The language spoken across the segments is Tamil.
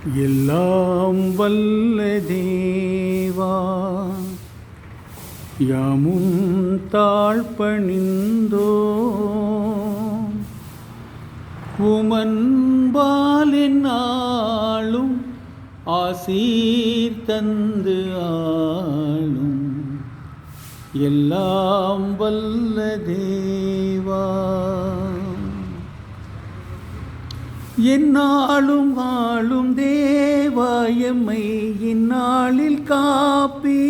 எல்லாம் வல்ல தேவா, யாமும் தாழ்பணிந்தோ உமன்பால் என்னாலும் ஆசீர் தந்து ஆளும் எல்லாம் வல்ல தேவா, என்னாலும் ஆளும் தேவா, எம்மை இந்நாளில் காப்பி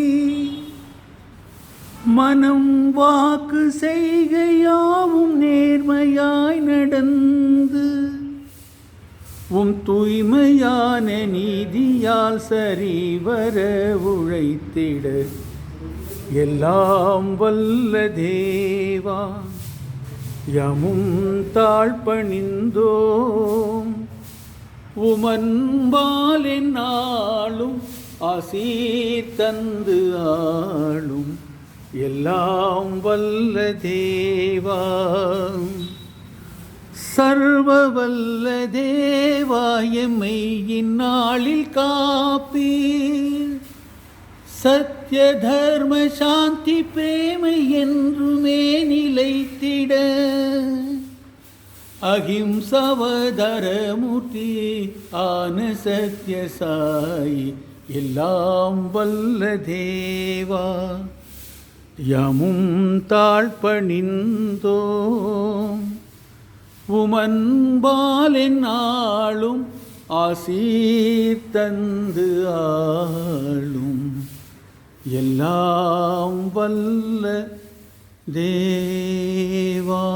மனம் வாக்கு செய்கையாவும் நேர்மையாய் நடந்து உம் தூய்மையான நீதியால் சரிவர உழைத்திட எல்லாம் வல்ல தேவா, யாமும் தாழ்பணிந்தோம் உமன்பால் என்னாலும் ஆசீர் தந்து ஆளும் எல்லாம் வல்ல தேவா, சர்வ வல்ல தேவா, எம்மை இந்நாளில் காப்பீர் சத்ய தர்ம சாந்தி பிரேமை என்றுமே நிலைத்திட அகிம்சவதரமூர்த்தி ஆன சத்ய சாயி எல்லாம் வல்ல தேவா, யாமும் தாழ்பணிந்தோம் உமன்பால் என்னாலும் ஆசீர் தந்து ஆளும் எல்லாம் வல்ல தேவா.